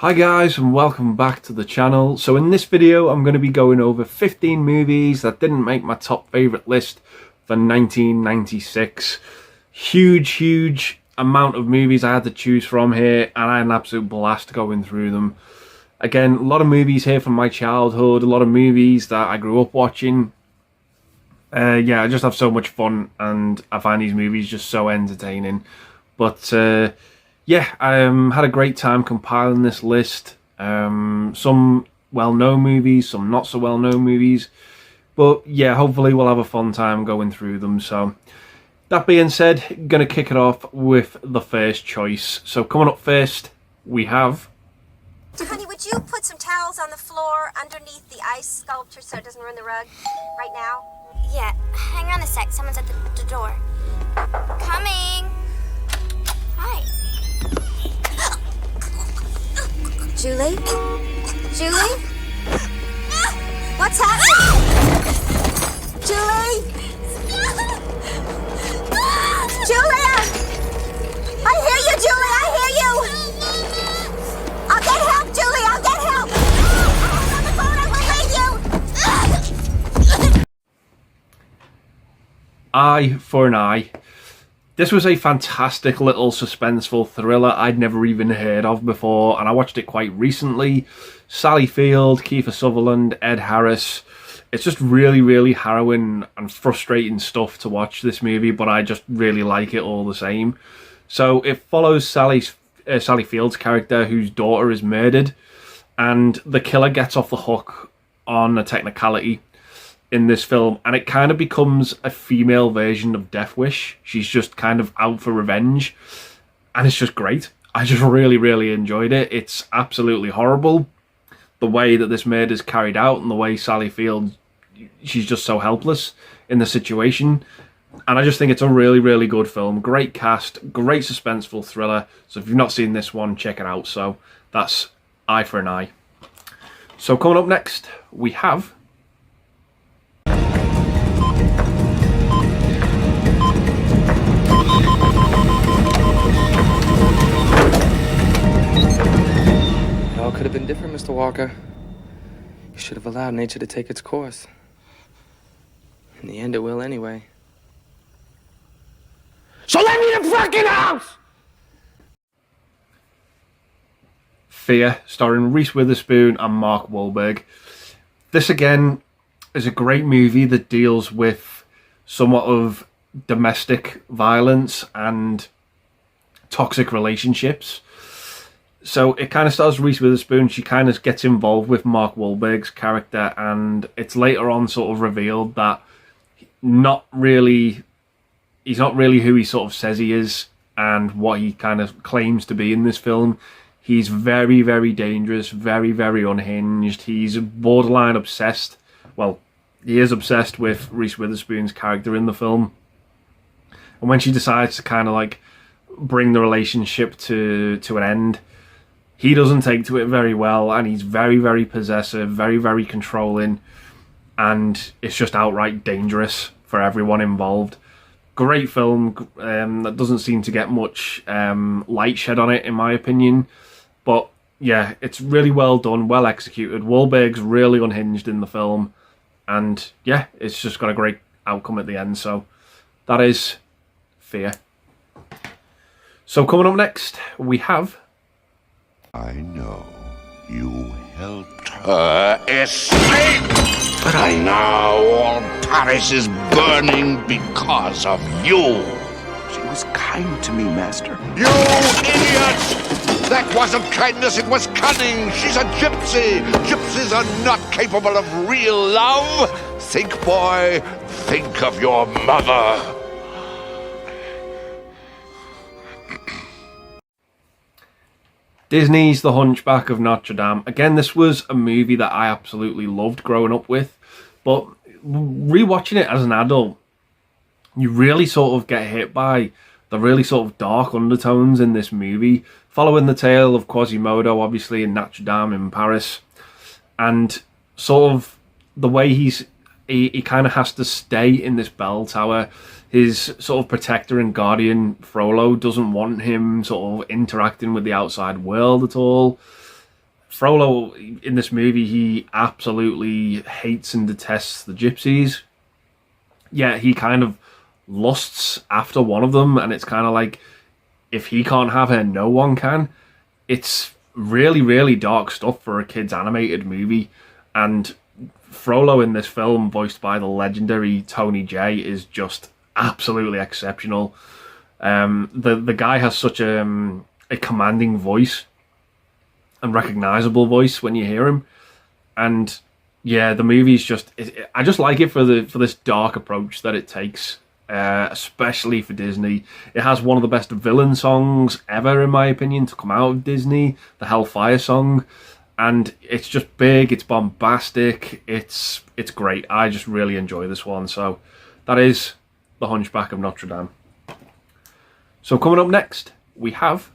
Hi guys, and welcome back to the channel. So in this video I'm going to be going over 15 movies that didn't make my top favourite list for 1996. Huge amount of movies I had to choose from here, and I had an absolute blast going through them. Again, a lot of movies here from my childhood, a lot of movies that I grew up watching. I just have so much fun, and I find these movies just so entertaining. But I had a great time compiling this list. Some well-known movies, some not so well-known movies. But yeah, hopefully we'll have a fun time going through them. So that being said, gonna kick it off with the first choice. So coming up first, we have... Honey, would you put some towels on the floor underneath the ice sculpture so it doesn't ruin the rug right now? Yeah, hang on a sec. Someone's at the door. Coming. Hi. Julie? Julie? What's happening? Julie? Julia! I hear you, Julie! I hear you! I'll get help, Julie! I'll get help! I'm on the phone, I will leave you! Eye for an Eye. This was a fantastic little suspenseful thriller I'd never even heard of before, and I watched it quite recently. Sally Field, Kiefer Sutherland, Ed Harris. It's just really harrowing and frustrating stuff to watch this movie, but I just really like it all the same. So it follows Sally Field's character, whose daughter is murdered, and the killer gets off the hook on a technicality in this film, and it kind of becomes a female version of Death Wish. She's just kind of out for revenge, and it's just great. I just really enjoyed it. It's absolutely horrible, the way that this murder is carried out, and the way Sally Field, she's just so helpless in the situation. And I just think it's a really good film. Great cast, great suspenseful thriller. So if you've not seen this one, check it out. So that's Eye for an Eye. So coming up next, we have... Could have been different, Mr. Walker. You should have allowed nature to take its course. In the end, it will anyway. So let me in the fucking house! Fear, starring Reese Witherspoon and Mark Wahlberg. This again is a great movie that deals with somewhat of domestic violence and toxic relationships. So it kind of stars Reese Witherspoon. She kind of gets involved with Mark Wahlberg's character, and it's later on sort of revealed that he's not really who he sort of says he is and what he kind of claims to be in this film. He's very dangerous, very unhinged. He's borderline obsessed. Well, he is obsessed with Reese Witherspoon's character in the film. And when she decides to kind of like bring the relationship to an end, he doesn't take to it very well, and he's very possessive, very controlling, and it's just outright dangerous for everyone involved. Great film that doesn't seem to get much light shed on it, in my opinion. But yeah, it's really well done, well executed. Wahlberg's really unhinged in the film, and yeah, it's just got a great outcome at the end. So that is Fear. So coming up next, we have... I know you helped her escape, but I know all Paris is burning because of you. She was kind to me, Master. You idiot! That wasn't kindness, it was cunning. She's a gypsy. Gypsies are not capable of real love. Think, boy, think of your mother. Disney's The Hunchback of Notre Dame. Again, this was a movie that I absolutely loved growing up with, but rewatching it as an adult, you really sort of get hit by the really sort of dark undertones in this movie, following the tale of Quasimodo, obviously, in Notre Dame in Paris, and sort of the way he kind of has to stay in this bell tower. His sort of protector and guardian, Frollo, doesn't want him sort of interacting with the outside world at all. Frollo in this movie, he absolutely hates and detests the gypsies. Yeah, he kind of lusts after one of them, and it's kind of like, if he can't have her, no one can. It's really, really dark stuff for a kid's animated movie, and Frollo in this film, voiced by the legendary Tony Jay, is just absolutely exceptional. The guy has such a commanding voice and recognizable voice when you hear him, and yeah, the movie's just I just like it for this dark approach that it takes, especially for Disney. It has one of the best villain songs ever, in my opinion, to come out of Disney, the Hellfire song, and it's just big, it's bombastic, it's great. I just really enjoy this one. So that is The Hunchback of Notre Dame. So coming up next, we have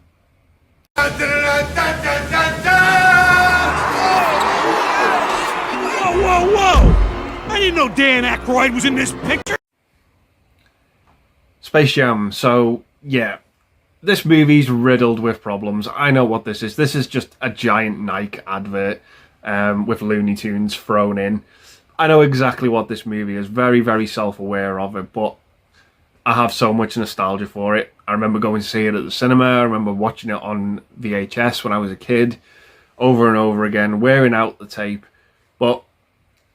Whoa, whoa, whoa! I didn't know Dan Aykroyd was in this picture. Space Jam. So yeah, this movie's riddled with problems. I know what this is. This is just a giant Nike advert with Looney Tunes thrown in. I know exactly what this movie is. Very, very self-aware of it, but I have so much nostalgia for it. I remember going to see it at the cinema. I remember watching it on VHS when I was a kid, over and over again, wearing out the tape. But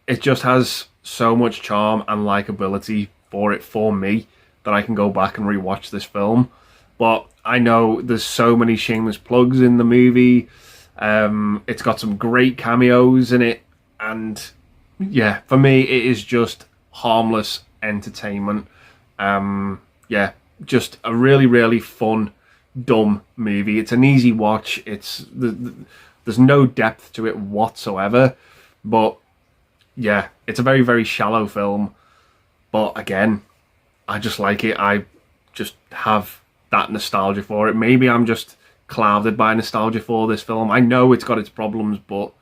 it just has so much charm and likability for me that I can go back and rewatch this film. But I know there's so many shameless plugs in the movie. It's got some great cameos in it, and yeah, for me, it is just harmless entertainment. Yeah, just a really, really fun, dumb movie. It's an easy watch. There's no depth to it whatsoever, but yeah, it's a very, very shallow film. But again, I just like it. I just have that nostalgia for it. Maybe I'm just clouded by nostalgia for this film. I know it's got its problems, but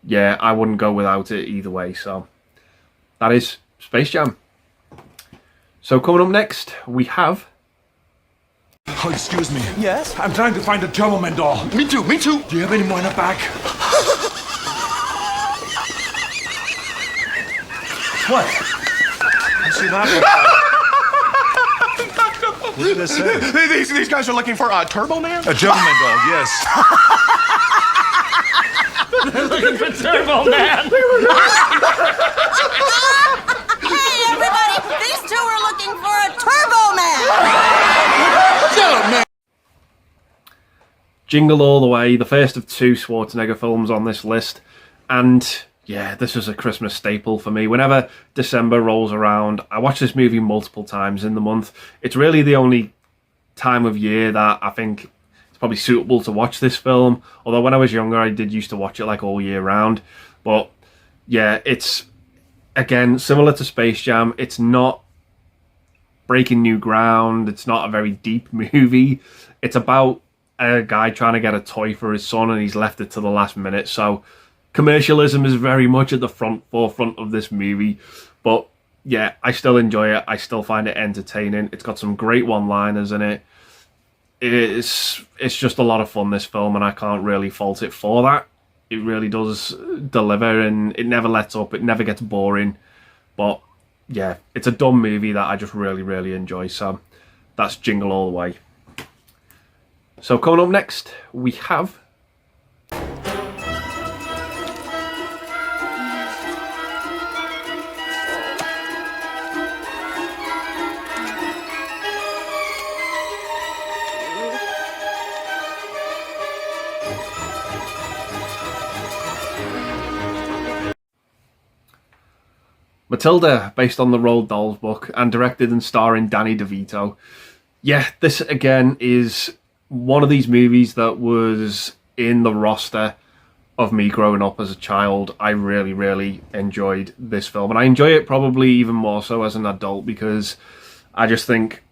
yeah, I wouldn't go without it either way. So that is Space Jam. So coming up next, we have... Oh, excuse me. Yes? I'm trying to find a Turbo Man doll. Me too, me too. Do you have any more in the back? What? I see that. What did I say? These guys are looking for a Turbo Man? A Turbo Man doll, yes. They're looking for Turbo Man. Hey, everybody! These two are looking for a Turbo Man! Jingle All the Way, the first of two Schwarzenegger films on this list. And yeah, this was a Christmas staple for me. Whenever December rolls around, I watch this movie multiple times in the month. It's really the only time of year that I think it's probably suitable to watch this film. Although when I was younger, I did used to watch it like all year round. But yeah, it's, again, similar to Space Jam. It's not breaking new ground. It's not a very deep movie. It's about a guy trying to get a toy for his son, and he's left it to the last minute. So commercialism is very much at the forefront of this movie. But yeah, I still enjoy it. I still find it entertaining. It's got some great one-liners in it. It's just a lot of fun, this film, and I can't really fault it for that. It really does deliver, and it never lets up. It never gets boring. But yeah, it's a dumb movie that I just really, really enjoy. So that's Jingle All the Way. So coming up next, we have... Matilda, based on the Roald Dahl book and directed and starring Danny DeVito. Yeah, this again is one of these movies that was in the roster of me growing up as a child. I really, really enjoyed this film, and I enjoy it probably even more so as an adult, because I just think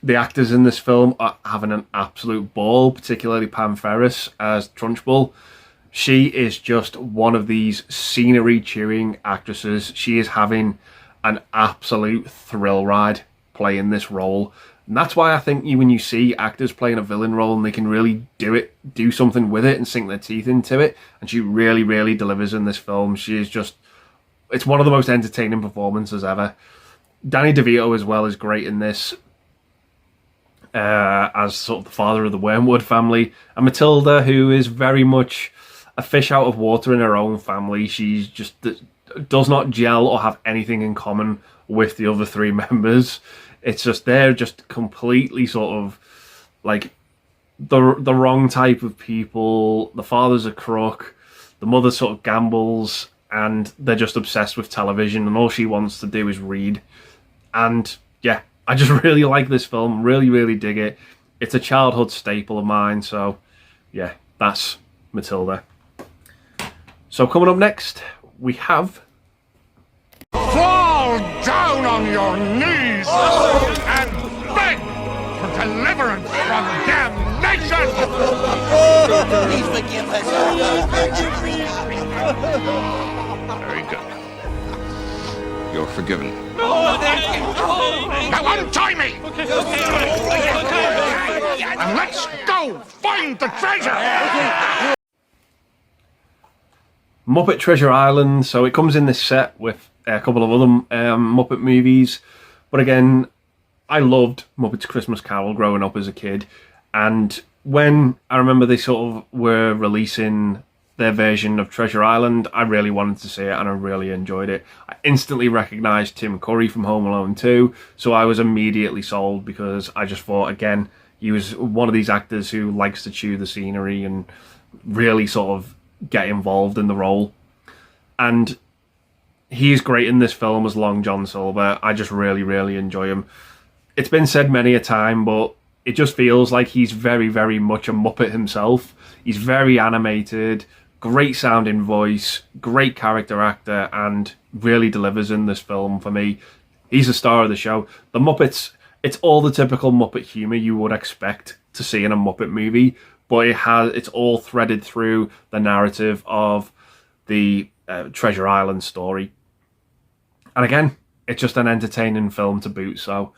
the actors in this film are having an absolute ball, particularly Pam Ferris as Trunchbull. She is just one of these scenery-chewing actresses. She is having an absolute thrill ride playing this role. And that's why I think when you see actors playing a villain role and they can really do something with it and sink their teeth into it, and she really, really delivers in this film. She is just, it's one of the most entertaining performances ever. Danny DeVito as well is great in this, as sort of the father of the Wormwood family. And Matilda, who is very much a fish out of water in her own family. She's just does not gel or have anything in common with the other three members. It's just they're just completely sort of like the wrong type of people. The father's a crook, the mother sort of gambles, and they're just obsessed with television, and all she wants to do is read. And yeah, I just really like this film, really, really dig it. It's a childhood staple of mine, so yeah, that's Matilda. So coming up next, we have... Fall down on your knees and beg for deliverance from damnation! Please forgive us. Very good. You're forgiven. Now untie me! And let's go find the treasure! Muppet Treasure Island. So it comes in this set with a couple of other Muppet movies. But again, I loved Muppets Christmas Carol growing up as a kid. And when I remember they sort of were releasing their version of Treasure Island, I really wanted to see it and I really enjoyed it. I instantly recognised Tim Curry from Home Alone 2, so I was immediately sold because I just thought, again, he was one of these actors who likes to chew the scenery and really sort of get involved in the role. And he's great in this film as Long John Silver. I just really, really enjoy him. It's been said many a time, but it just feels like he's very, very much a Muppet himself. He's very animated, great sounding voice, great character actor, and really delivers in this film for me. He's the star of the show. The Muppets, it's all the typical Muppet humour you would expect to see in a Muppet movie, but it's all threaded through the narrative of the Treasure Island story. And again, it's just an entertaining film to boot. So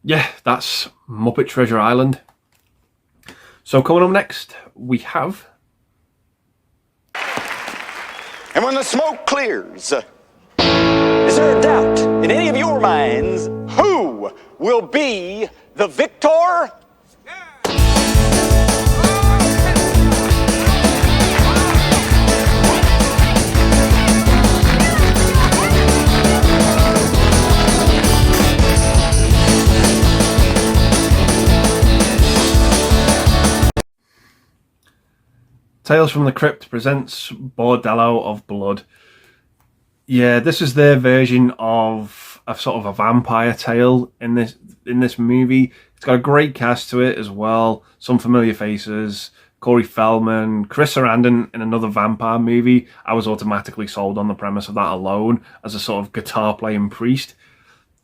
yeah, that's Muppet Treasure Island. So coming up next, we have... And when the smoke clears, is there a doubt in any of your minds who will be the victor? Tales from the Crypt presents Bordello of Blood. Yeah, this is their version of a sort of a vampire tale in this movie. It's got a great cast to it as well. Some familiar faces. Corey Feldman, Chris Sarandon in another vampire movie. I was automatically sold on the premise of that alone as a sort of guitar playing priest.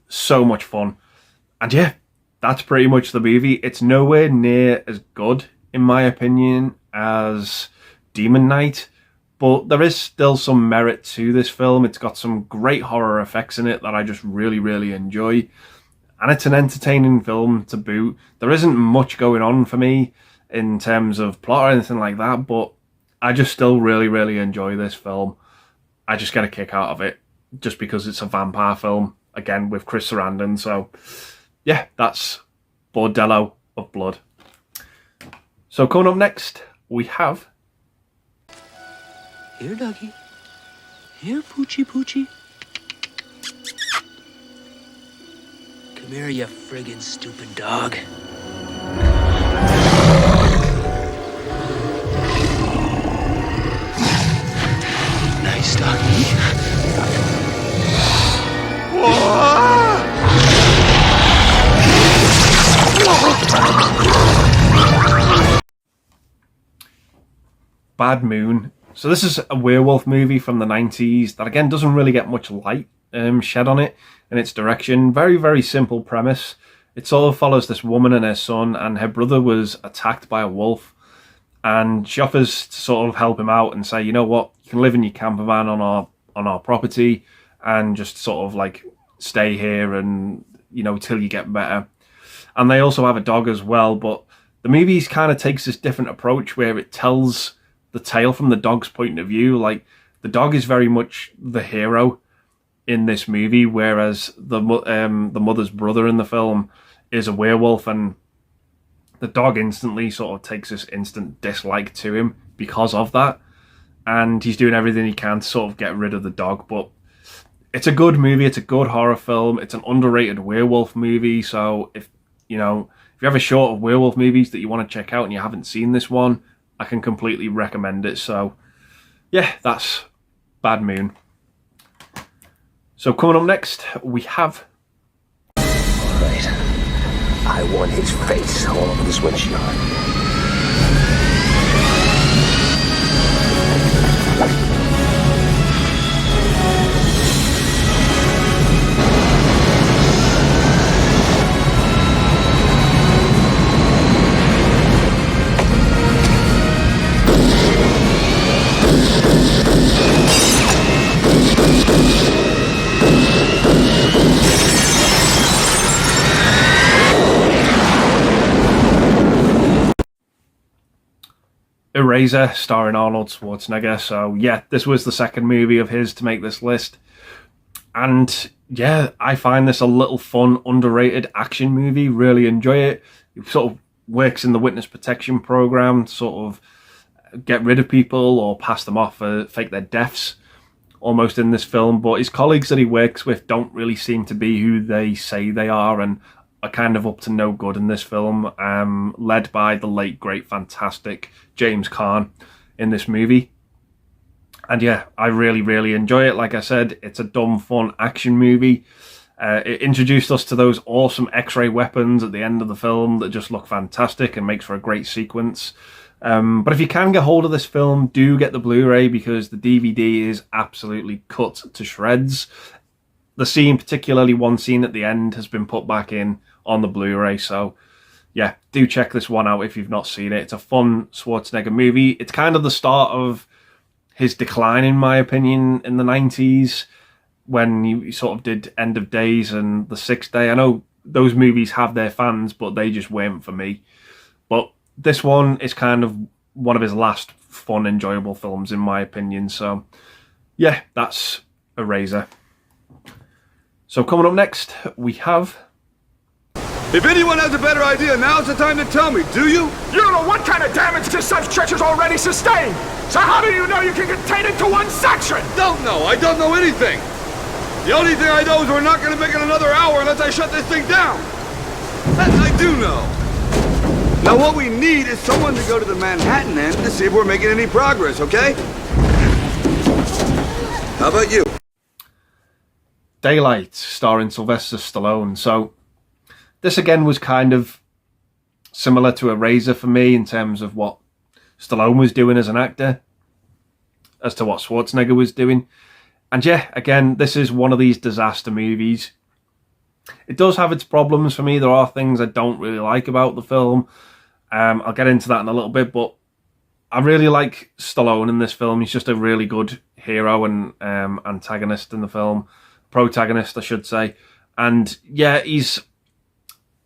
So much fun. And yeah, that's pretty much the movie. It's nowhere near as good, in my opinion, as Demon Knight, but there is still some merit to this film. It's got some great horror effects in it that I just really, really enjoy, and it's an entertaining film to boot. There isn't much going on for me in terms of plot or anything like that, but I just still really, really enjoy this film. I just get a kick out of it just because it's a vampire film, again with Chris Sarandon. So yeah, that's Bordello of Blood. So coming up next, we have... Here, Dougie. Here, Poochie Poochie. Come here, you friggin' stupid dog. Nice doggy. Bad Moon. So this is a werewolf movie from the 90s that again doesn't really get much light shed on it in its direction. Very, very simple premise. It sort of follows this woman and her son, and her brother was attacked by a wolf, and she offers to sort of help him out and say, you know what, you can live in your camper van on our property and just sort of like stay here and, you know, till you get better. and they also have a dog as well. But the movie kind of takes this different approach where it tells the tale from the dog's point of view. Like, the dog is very much the hero in this movie, whereas the mother's brother in the film is a werewolf, and the dog instantly sort of takes this instant dislike to him because of that, and he's doing everything he can to sort of get rid of the dog. But it's a good movie, it's a good horror film, it's an underrated werewolf movie. So if you have a short of werewolf movies that you want to check out and you haven't seen this one, I can completely recommend it. So yeah, that's Bad Moon. So coming up next, we have... Alright. I want his face all over this windshield. Eraser, starring Arnold Schwarzenegger. So yeah, this was the second movie of his to make this list. And yeah, I find this a little fun, underrated action movie. Really enjoy it. It sort of works in the witness protection program to sort of get rid of people or pass them off or fake their deaths almost in this film. But his colleagues that he works with don't really seem to be who they say they are, and are kind of up to no good in this film, led by the late, great, fantastic James Caan in this movie. And yeah, I really, really enjoy it. Like I said, it's a dumb, fun action movie. It introduced us to those awesome X-ray weapons at the end of the film that just look fantastic and makes for a great sequence. But if you can get hold of this film, do get the Blu-ray, because the DVD is absolutely cut to shreds. The scene, particularly one scene at the end, has been put back in on the Blu-ray. So yeah, do check this one out if you've not seen it. It's a fun Schwarzenegger movie. It's kind of the start of his decline, in my opinion, in the 90s, when he sort of did End of Days and The Sixth Day. I know those movies have their fans, but they just weren't for me. But this one is kind of one of his last fun, enjoyable films, in my opinion. So yeah, that's Eraser. So coming up next, we have... If anyone has a better idea, now's the time to tell me, do you? You don't know what kind of damage this such stretcher's already sustained! So how do you know you can contain it to one section? Don't know. I don't know anything. The only thing I know is we're not going to make it another hour unless I shut this thing down. That I do know. Now what we need is someone to go to the Manhattan end to see if we're making any progress, okay? How about you? Daylight, starring Sylvester Stallone. So this again was kind of similar to Eraser for me in terms of what Stallone was doing as an actor, as to what Schwarzenegger was doing. And yeah, again, this is one of these disaster movies. It does have its problems for me. There are things I don't really like about the film. I'll get into that in a little bit, but I really like Stallone in this film. He's just a really good hero and antagonist in the film. Protagonist, I should say. And yeah, he's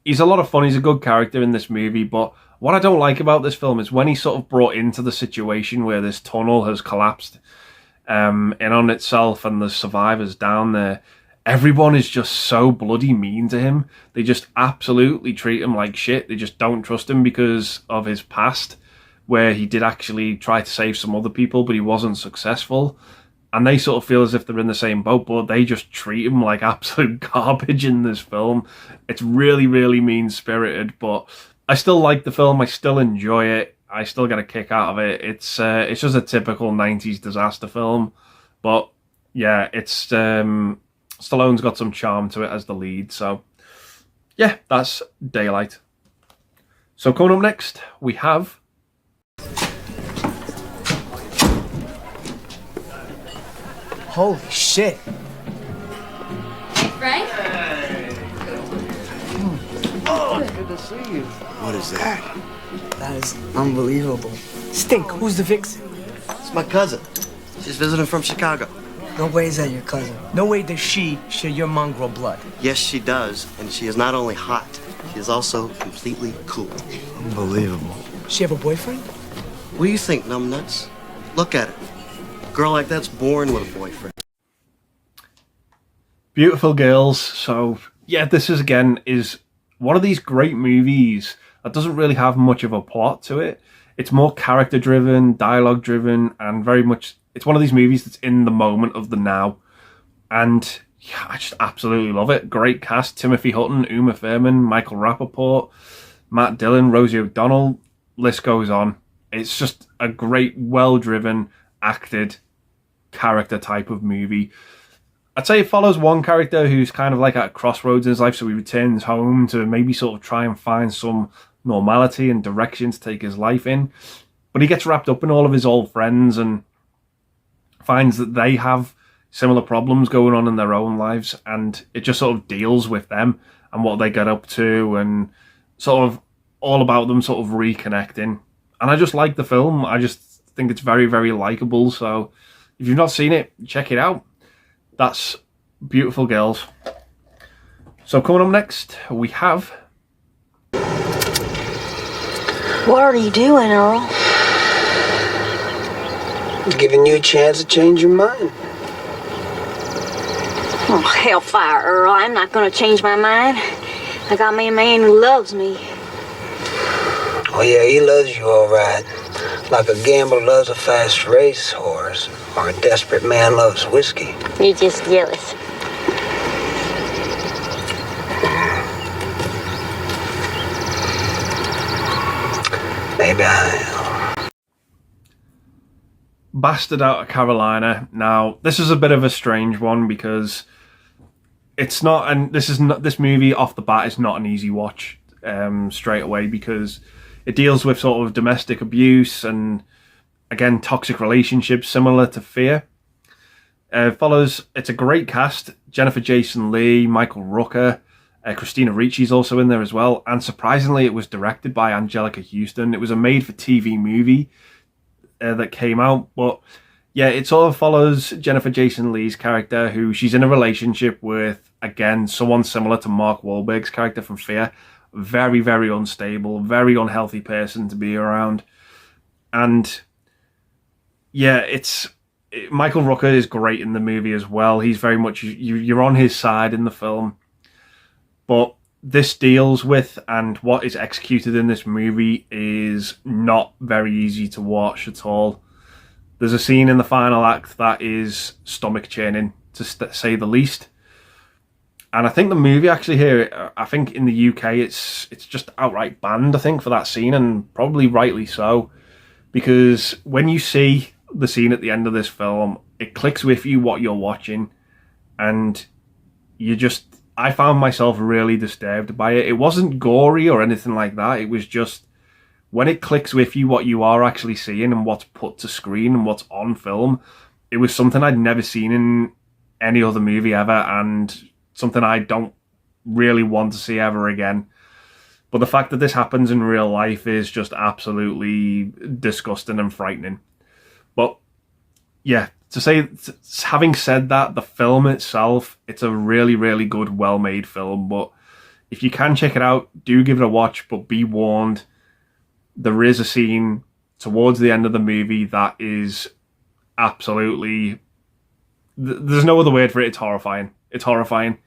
a lot of fun. He's a good character in this movie, but what I don't like about this film is when he's sort of brought into the situation where this tunnel has collapsed in on itself and the survivors down there, everyone is just so bloody mean to him. They just absolutely treat him like shit. They just don't trust him because of his past, where he did actually try to save some other people, but he wasn't successful. And they sort of feel as if they're in the same boat, but they just treat him like absolute garbage in this film. It's really, really mean-spirited, but I still like the film. I still enjoy it. I still get a kick out of it. It's just a typical 90s disaster film. But yeah, it's Stallone's got some charm to it as the lead. So yeah, that's Daylight. So coming up next, we have... Holy shit. Frank? Oh, good to see you. What is that? That is unbelievable. Stink, who's the vixen? It's my cousin. She's visiting from Chicago. No way is that your cousin. No way does she share your mongrel blood. Yes, she does, and she is not only hot, She's also completely cool. Unbelievable. She have a boyfriend? What do you think, numbnuts? Look at her. A girl like that's born with a boyfriend. Beautiful Girls. So yeah, this is again is one of these great movies that doesn't really have much of a plot to it. It's more character driven, dialogue driven, and very much it's one of these movies that's in the moment of the now. And yeah, I just absolutely love it. Great cast: Timothy Hutton, Uma Thurman, Michael Rappaport, Matt Dillon, Rosie O'Donnell. List goes on. It's just a great, well-driven, acted character type of movie. I'd say it follows one character who's kind of like at a crossroads in his life, so he returns home to maybe sort of try and find some normality and direction to take his life in. But he gets wrapped up in all of his old friends and finds that they have similar problems going on in their own lives, and it just sort of deals with them and what they get up to and sort of all about them sort of reconnecting. And I just like the film. I just think it's very, very likable. So if you've not seen it, check it out. That's Beautiful Girls. So coming up next, we have... What are you doing, Earl? Giving you a chance to change your mind. Oh, hellfire, Earl. I'm not going to change my mind. I got me a man who loves me. Oh, yeah, he loves you all right. Like a gambler loves a fast race horse, or a desperate man loves whiskey. You're just jealous. Maybe I am. Bastard Out of Carolina. Now, this is a bit of a strange one because it's not, and this movie off the bat is not an easy watch straight away, because it deals with sort of domestic abuse and, again, toxic relationships similar to Fear. It's a great cast: Jennifer Jason Leigh, Michael Rooker, Christina Ricci's also in there as well, and surprisingly it was directed by Angelica Houston. It was a made-for-TV movie that came out, but yeah, it sort of follows Jennifer Jason Leigh's character, who she's in a relationship with, again, someone similar to Mark Wahlberg's character from Fear. Very, very unstable, very unhealthy person to be around. And yeah, Michael Rooker is great in the movie as well. He's very much, you're on his side in the film. But this deals with, and what is executed in this movie is not very easy to watch at all. There's a scene in the final act that is stomach churning, to say the least. And I think the movie actually here, I think in the UK it's just outright banned, I think, for that scene, and probably rightly so. Because when you see the scene at the end of this film, it clicks with you what you're watching, and I found myself really disturbed by it. It wasn't gory or anything like that. It was just, when it clicks with you what you are actually seeing and what's put to screen and what's on film, it was something I'd never seen in any other movie ever, and something I don't really want to see ever again. But the fact that this happens in real life is just absolutely disgusting and frightening. But yeah, having said that, the film itself, it's a really, really good, well-made film. But if you can check it out, do give it a watch, but be warned, there is a scene towards the end of the movie that is absolutely... There's no other word for it. It's horrifying. It's horrifying.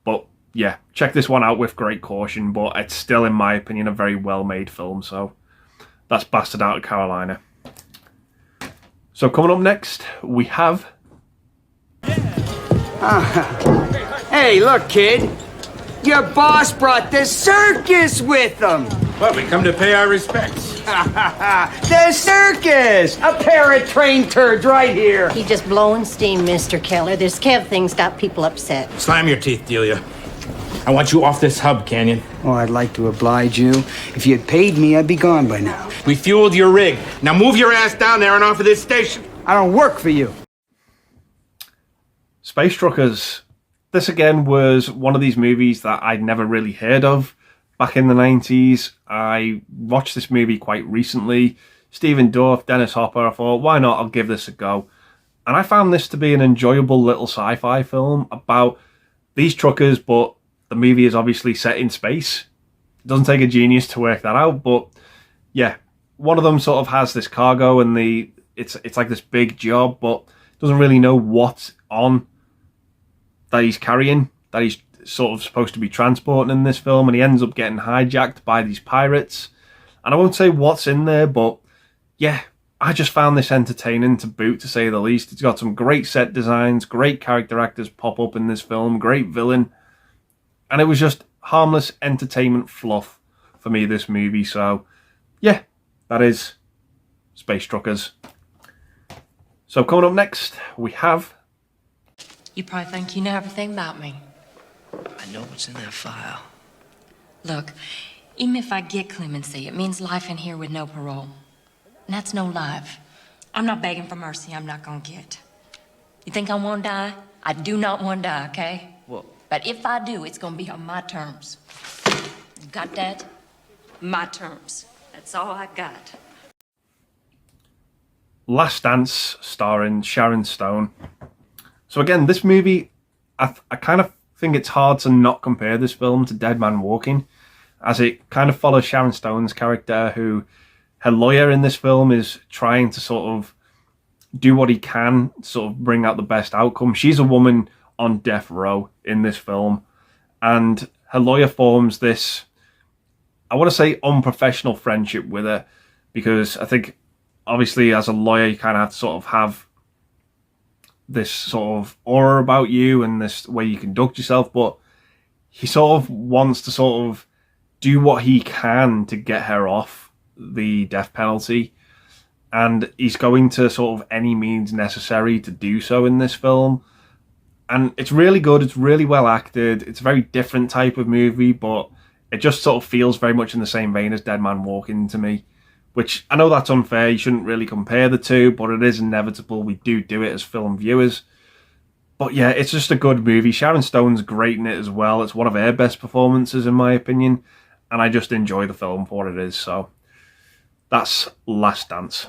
But yeah, check this one out with great caution, but it's still, in my opinion, a very well-made film. So that's Bastard Out of Carolina. So coming up next, we have... Hey, look, kid. Your boss brought the circus with him. Well, we come to pay our respects. The circus! A pair of trained turds right here. He just blowing steam, Mr. Keller. This Kev thing's got people upset. Slam your teeth, Delia. I want you off this hub, Canyon. Oh, I'd like to oblige you. If you had paid me, I'd be gone by now. We fueled your rig. Now move your ass down there and off of this station. I don't work for you. Space Truckers. This again was one of these movies that I'd never really heard of back in the 90s. I watched this movie quite recently. Stephen Dorff, Dennis Hopper. I thought, why not? I'll give this a go. And I found this to be an enjoyable little sci-fi film about these truckers, but the movie is obviously set in space. It doesn't take a genius to work that out, but yeah, one of them sort of has this cargo and it's like this big job, but doesn't really know what's on that he's carrying, that he's sort of supposed to be transporting in this film, and he ends up getting hijacked by these pirates. And I won't say what's in there, but yeah, I just found this entertaining to boot, to say the least. It's got some great set designs, great character actors pop up in this film, great villain, and it was just harmless entertainment fluff for me, this movie. So yeah, that is Space Truckers. So coming up next, we have... You probably think you know everything about me. I know what's in that file. Look, even if I get clemency, it means life in here with no parole. And that's no life. I'm not begging for mercy I'm not gonna get. You think I wanna die? I do not wanna die, okay? Well... But if I do, it's gonna be on my terms. Got that? My terms. That's all I got. Last Dance, starring Sharon Stone. So again, this movie, I kind of think it's hard to not compare this film to Dead Man Walking, as it kind of follows Sharon Stone's character, who, her lawyer in this film, is trying to sort of do what he can, sort of bring out the best outcome. She's a woman on death row in this film, and her lawyer forms this, I want to say, unprofessional friendship with her, because I think obviously as a lawyer you kind of have to sort of have this sort of aura about you and this way you conduct yourself, but he sort of wants to sort of do what he can to get her off the death penalty, and he's going to sort of any means necessary to do so in this film. And it's really good, it's really well acted, it's a very different type of movie, but it just sort of feels very much in the same vein as Dead Man Walking to me, which I know that's unfair, you shouldn't really compare the two, but it is inevitable, we do it as film viewers. But yeah, it's just a good movie. Sharon Stone's great in it as well, it's one of her best performances in my opinion, and I just enjoy the film for what it is. So that's Last Dance.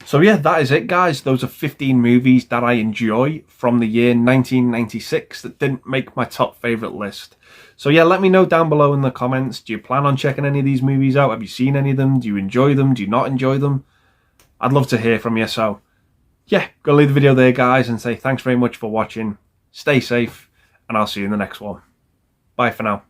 So yeah, that is it, guys. Those are 15 movies that I enjoy from the year 1996 that didn't make my top favourite list. So yeah, let me know down below in the comments. Do you plan on checking any of these movies out? Have you seen any of them? Do you enjoy them? Do you not enjoy them? I'd love to hear from you. So yeah, go leave the video there, guys, and say thanks very much for watching. Stay safe, and I'll see you in the next one. Bye for now.